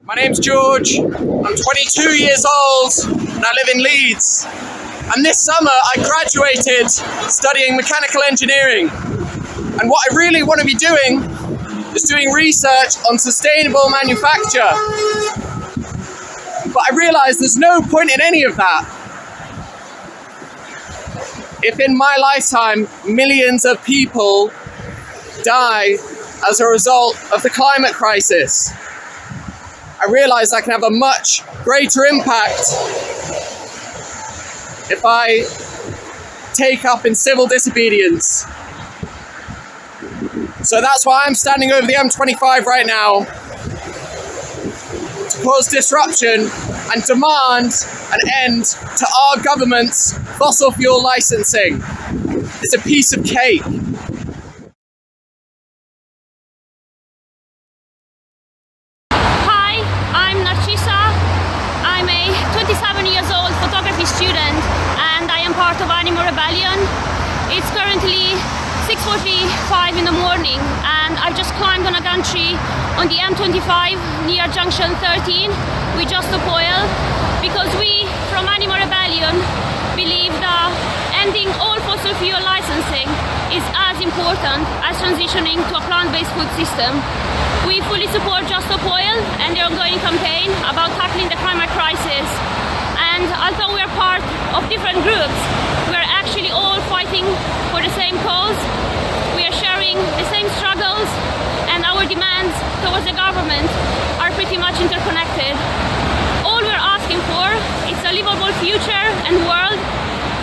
My name's George, I'm 22 years old and I live in Leeds. And this summer I graduated studying mechanical engineering. And what I really want to be doing is doing research on sustainable manufacture. But I realise there's no point in any of that if in my lifetime millions of people die as a result of the climate crisis. I realise I can have a much greater impact if I take up in civil disobedience. So that's why I'm standing over the M25 right now, to cause disruption and demand an end to our government's fossil fuel licensing. It's a piece of cake. I'm a 27 years old photography student and I am part of Animal Rebellion. It's currently 6:45 in the morning and I just climbed on a gantry on the M25 near junction 13 with Just Stop Oil because we from Animal Rebellion believe that ending all fossil fuel licensing is as important as transitioning to a plant-based food system. We fully support Just Stop Oil and their ongoing campaign about tackling the climate crisis. And although we are part of different groups, we are actually all fighting for the same cause. We are sharing the same struggles and our demands towards the government are pretty much interconnected. All we're asking for is a livable future and world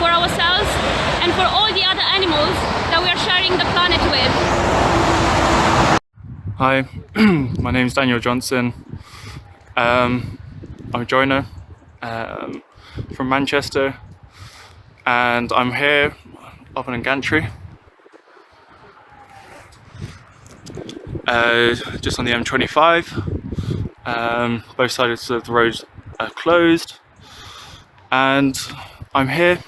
for ourselves and for all the other animals that we are sharing the planet with. Hi, my name's Daniel Johnson. I'm a joiner from Manchester and I'm here up on a gantry just on the M25. Both sides of the road are closed and I'm here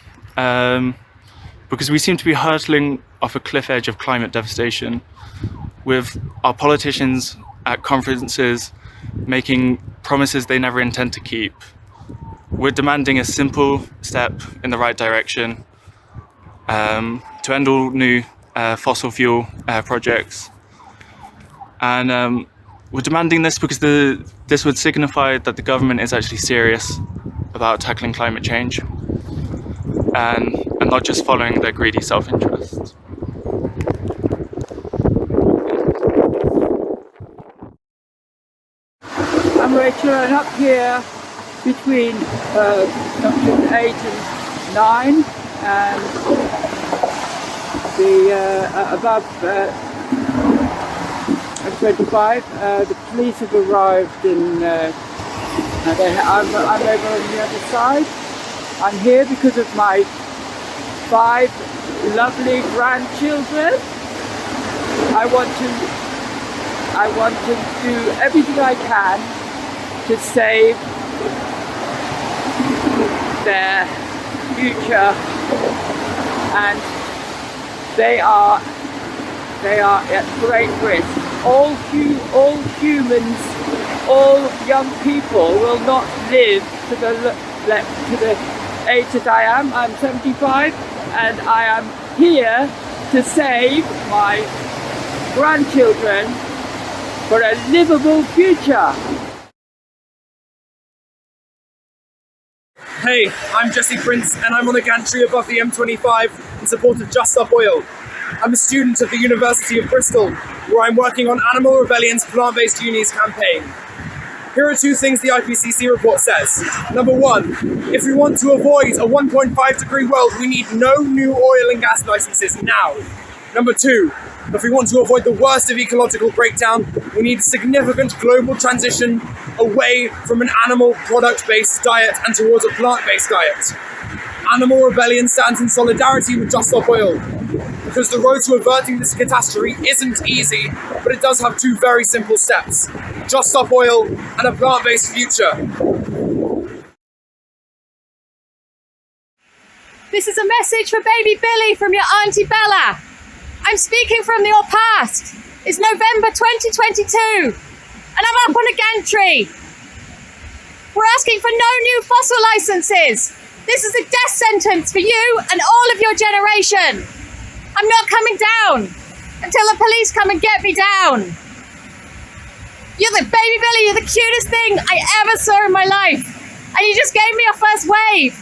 because we seem to be hurtling off a cliff edge of climate devastation, with our politicians at conferences making promises they never intend to keep. We're demanding a simple step in the right direction to end all new fossil fuel projects. And we're demanding this because this would signify that the government is actually serious about tackling climate change and not just following their greedy self-interests. I'm Rachel and up here between junction 8 and 9 and the above M25, the police have arrived in, I'm over on the other side. I'm here because of my 5 lovely grandchildren. I want to do everything I can to save their future, and they are at great risk. All humans, all young people will not live to the age that I am. I'm 75 and I am here to save my grandchildren for a livable future. Hey, I'm Jesse Prince and I'm on the gantry above the M25 in support of Just Stop Oil. I'm a student at the University of Bristol, where I'm working on Animal Rebellion's Plant-Based Unis campaign. Here are 2 things the IPCC report says. Number 1, if we want to avoid a 1.5 degree world, we need no new oil and gas licenses now. Number 2, if we want to avoid the worst of ecological breakdown, we need a significant global transition away from an animal product-based diet and towards a plant-based diet. Animal Rebellion stands in solidarity with Just Stop Oil, because the road to averting this catastrophe isn't easy, but it does have 2 very simple steps: Just Stop Oil and a plant-based future. This is a message for baby Billy from your Auntie Bella. I'm speaking from your past. It's November 2022 and I'm up on a gantry We're asking for no new fossil licenses. This is a death sentence for you and all of your generation. I'm not coming down until the police come and get me down. You're the baby Billy, you're the cutest thing I ever saw in my life. And you just gave me your first wave.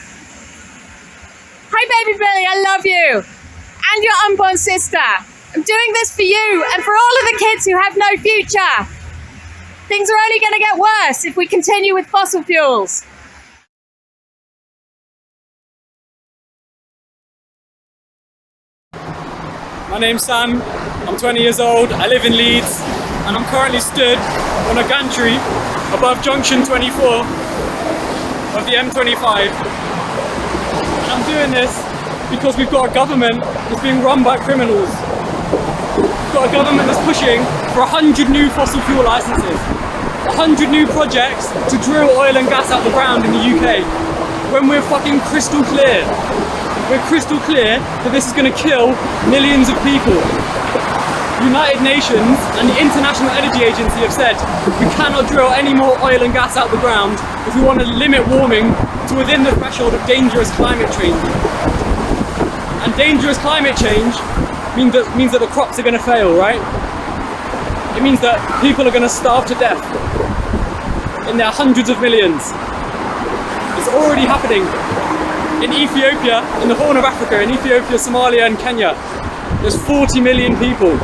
Hi baby Billy, I love you. And your unborn sister. I'm doing this for you and for all of the kids who have no future. Things are only going to get worse if we continue with fossil fuels. My name's Sam, I'm 20 years old, I live in Leeds, and I'm currently stood on a gantry above junction 24 of the M25. And I'm doing this because we've got a government that's being run by criminals. We've got a government that's pushing for 100 new fossil fuel licenses, 100 new projects to drill oil and gas out the ground in the UK, when we're fucking crystal clear. We're crystal clear that this is going to kill millions of people. United Nations and the International Energy Agency have said we cannot drill any more oil and gas out the ground if we want to limit warming to within the threshold of dangerous climate change. And dangerous climate change means that the crops are going to fail, right? It means that people are going to starve to death in their hundreds of millions. It's already happening. In Ethiopia, in the Horn of Africa, in Ethiopia, Somalia and Kenya, there's 40 million people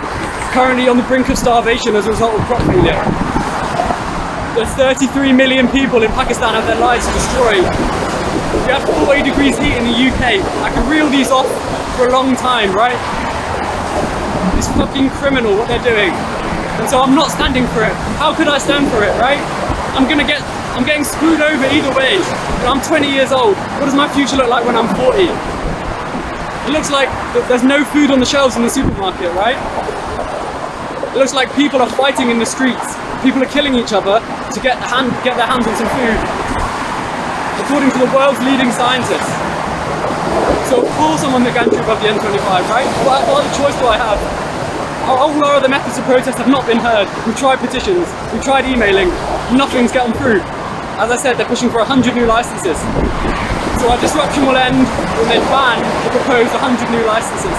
currently on the brink of starvation as a result of crop failure. There's 33 million people in Pakistan have their lives destroyed. We have 40 degrees heat in the UK. I can reel these off for a long time, right? It's fucking criminal what they're doing. And so I'm not standing for it. How could I stand for it, right? I'm getting screwed over either way. I'm 20 years old. What does my future look like when I'm 40? It looks like there's no food on the shelves in the supermarket, right? It looks like people are fighting in the streets. People are killing each other to get their hands on some food, according to the world's leading scientists. So of course I'm on the gantry above the M25, right? What other choice do I have? All our other methods of protest have not been heard. We've tried petitions, we've tried emailing, nothing's gotten through. As I said, they're pushing for 100 new licenses. So our disruption will end when they ban the proposed 100 new licenses.